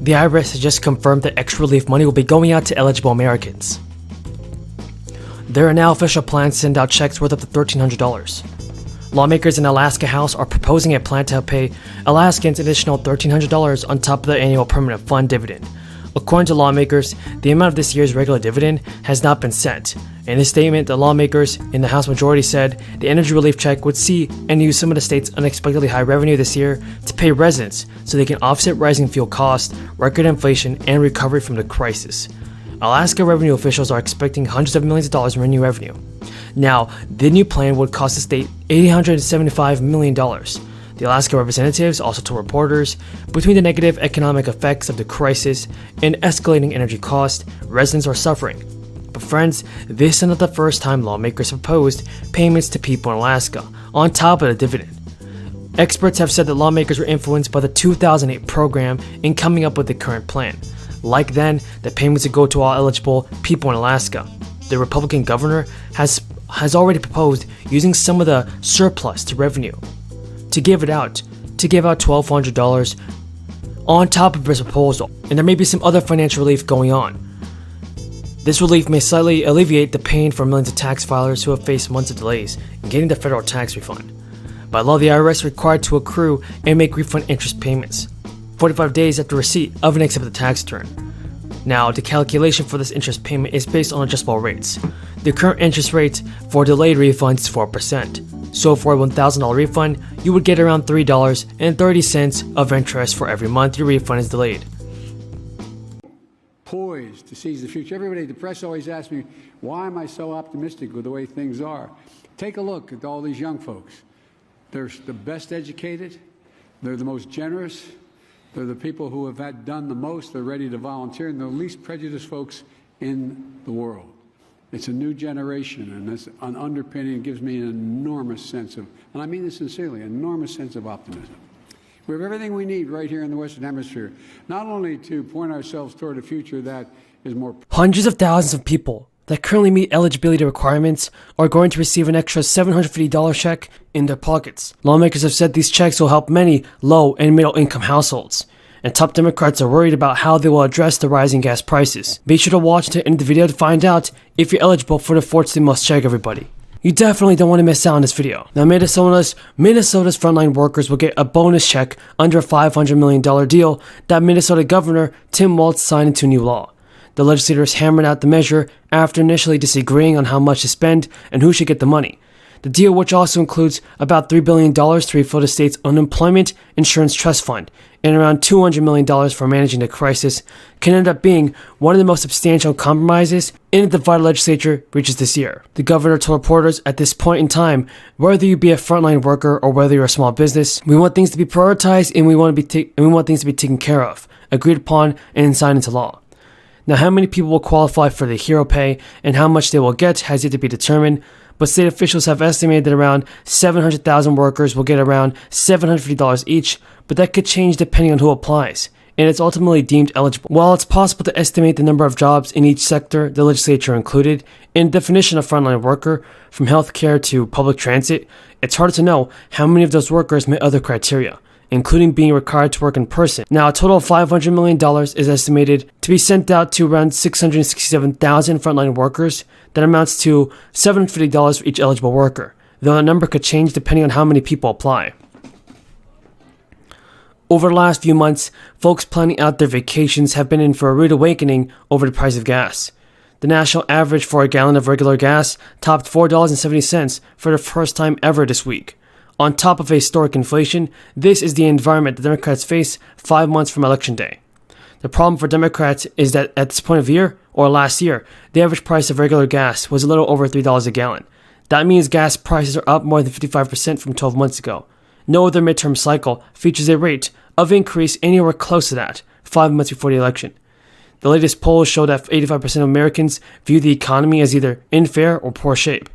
The IRS has just confirmed that extra relief money will be going out to eligible Americans. There are now official plans to send out checks worth up to $1,300. Lawmakers in Alaska House are proposing a plan to pay Alaskans an additional $1,300 on top of their annual permanent fund dividend. According to lawmakers, the amount of this year's regular dividend has not been set. In a statement, the lawmakers in the House majority said the energy relief check would see and use some of the state's unexpectedly high revenue this year to pay residents so they can offset rising fuel costs, record inflation, and recovery from the crisis. Alaska revenue officials are expecting hundreds of millions of dollars in new revenue. Now, the new plan would cost the state $875 million. The Alaska representatives also told reporters, between the negative economic effects of the crisis and escalating energy costs, residents are suffering. But friends, this is not the first time lawmakers have proposed payments to people in Alaska, on top of the dividend. Experts have said that lawmakers were influenced by the 2008 program in coming up with the current plan. Like then, the payments would go to all eligible people in Alaska. The Republican governor has already proposed using some of the surplus to revenue to give out $1,200 on top of his proposal, and there may be some other financial relief going on. This relief may slightly alleviate the pain for millions of tax filers who have faced months of delays in getting the federal tax refund. By law, the IRS is required to accrue and make refund interest payments 45 days after receipt of an accepted tax return. Now, the calculation for this interest payment is based on adjustable rates. The current interest rate for delayed refunds is 4%. So for a $1,000 refund, you would get around $3.30 of interest for every month your refund is delayed. Poised to seize the future. Everybody, the press always asks me, why am I so optimistic with the way things are? Take a look at all these young folks. They're the best educated. They're the most generous. They're the people who have done the most. They're ready to volunteer, and they're the least prejudiced folks in the world. It's a new generation, and that's an underpinning. It gives me an enormous sense of, and I mean this sincerely, an enormous sense of optimism. We have everything we need right here in the Western Hemisphere, not only to point ourselves toward a future that is more... Hundreds of thousands of people that currently meet eligibility requirements are going to receive an extra $750 check in their pockets. Lawmakers have said these checks will help many low and middle income households. And top Democrats are worried about how they will address the rising gas prices. Be sure to watch to the end of the video to find out if you're eligible for the 4th stimulus check, everybody. You definitely don't want to miss out on this video. Now, Minnesota's frontline workers will get a bonus check under a $500 million deal that Minnesota Governor Tim Walz signed into new law. The legislators hammered out the measure after initially disagreeing on how much to spend and who should get the money. The deal, which also includes about $3 billion to refill the state's unemployment insurance trust fund and around $200 million for managing the crisis, can end up being one of the most substantial compromises in the divided legislature reaches this year. The governor told reporters, at this point in time, whether you be a frontline worker or whether you're a small business, we want things to be prioritized and we want things to be taken care of, agreed upon, and signed into law. Now, how many people will qualify for the hero pay and how much they will get has yet to be determined, but state officials have estimated that around 700,000 workers will get around $750 each, but that could change depending on who applies, and it's ultimately deemed eligible. While it's possible to estimate the number of jobs in each sector the legislature included in the definition of frontline worker, from healthcare to public transit, it's hard to know how many of those workers meet other criteria, including being required to work in person. Now, a total of $500 million is estimated to be sent out to around 667,000 frontline workers. That amounts to $750 for each eligible worker, though the number could change depending on how many people apply. Over the last few months, folks planning out their vacations have been in for a rude awakening over the price of gas. The national average for a gallon of regular gas topped $4.70 for the first time ever this week. On top of historic inflation, this is the environment the Democrats face 5 months from Election Day. The problem for Democrats is that at this point of year, or last year, the average price of regular gas was a little over $3 a gallon. That means gas prices are up more than 55% from 12 months ago. No other midterm cycle features a rate of increase anywhere close to that 5 months before the election. The latest polls show that 85% of Americans view the economy as either in fair or poor shape.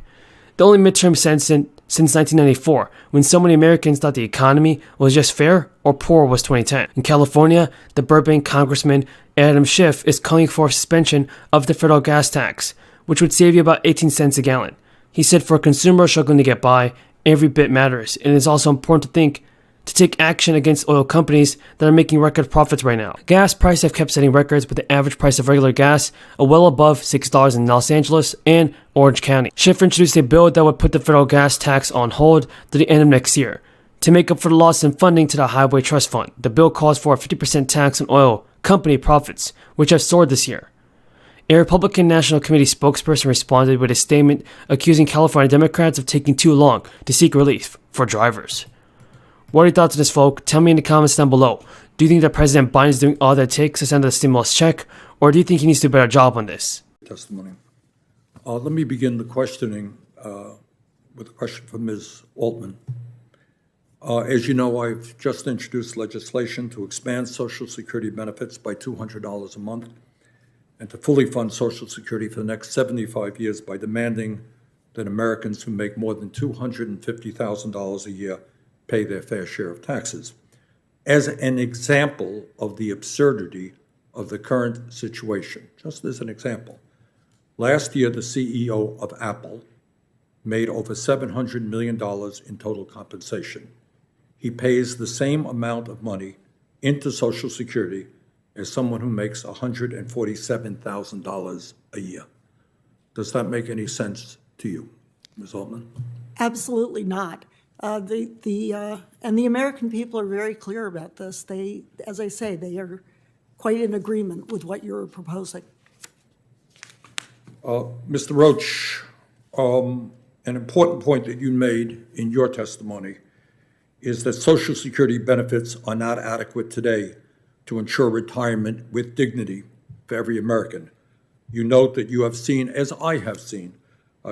The only midterm since 1994, when so many Americans thought the economy was just fair or poor, was 2010. In California, the Burbank Congressman Adam Schiff is calling for suspension of the federal gas tax, which would save you about 18 cents a gallon. He said for consumers struggling to get by, every bit matters, and it's also important to take action against oil companies that are making record profits right now. Gas prices have kept setting records, with the average price of regular gas well above $6 in Los Angeles and Orange County. Schiff introduced a bill that would put the federal gas tax on hold to the end of next year to make up for the loss in funding to the Highway Trust Fund. The bill calls for a 50% tax on oil company profits, which have soared this year. A Republican National Committee spokesperson responded with a statement accusing California Democrats of taking too long to seek relief for drivers. What are your thoughts on this, folk? Tell me in the comments down below. Do you think that President Biden is doing all that it takes to send the stimulus check, or do you think he needs to do a better job on this? Testimony. Let me begin the questioning with a question from Ms. Altman. As you know, I've just introduced legislation to expand Social Security benefits by $200 a month and to fully fund Social Security for the next 75 years by demanding that Americans who make more than $250,000 a year pay their fair share of taxes. As an example of the absurdity of the current situation, just as an example, last year the CEO of Apple made over $700 million in total compensation. He pays the same amount of money into Social Security as someone who makes $147,000 a year. Does that make any sense to you, Ms. Altman? Absolutely not. And the American people are very clear about this. They, as I say, they are quite in agreement with what you're proposing. Mr. Roach, an important point that you made in your testimony is that Social Security benefits are not adequate today to ensure retirement with dignity for every American. You note that you have seen, as I have seen,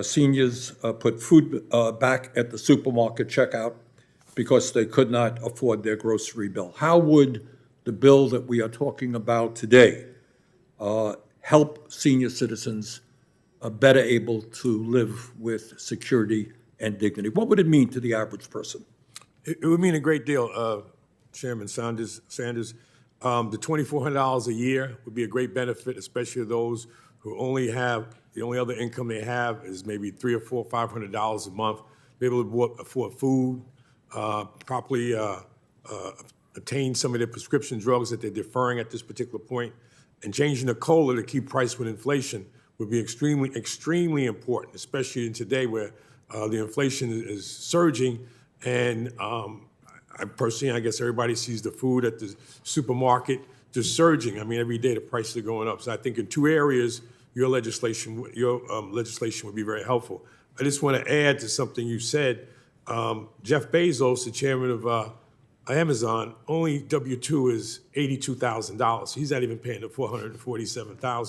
seniors put food back at the supermarket checkout because they could not afford their grocery bill. How would the bill that we are talking about today help senior citizens better able to live with security and dignity? What would it mean to the average person? It would mean a great deal, Chairman Sanders. The $2,400 a year would be a great benefit, especially to those who only have, the only other income they have is maybe $300 or $400, $500 a month. Be able to afford food, properly obtain some of their prescription drugs that they're deferring at this particular point, and changing the COLA to keep price with inflation would be extremely, extremely important, especially in today where the inflation is surging. And I personally, I guess everybody sees the food at the supermarket just surging. I mean, every day the prices are going up. So I think in two areas, your legislation would be very helpful. I just want to add to something you said. Jeff Bezos, the chairman of Amazon, only W-2 is $82,000. He's not even paying the $447,000.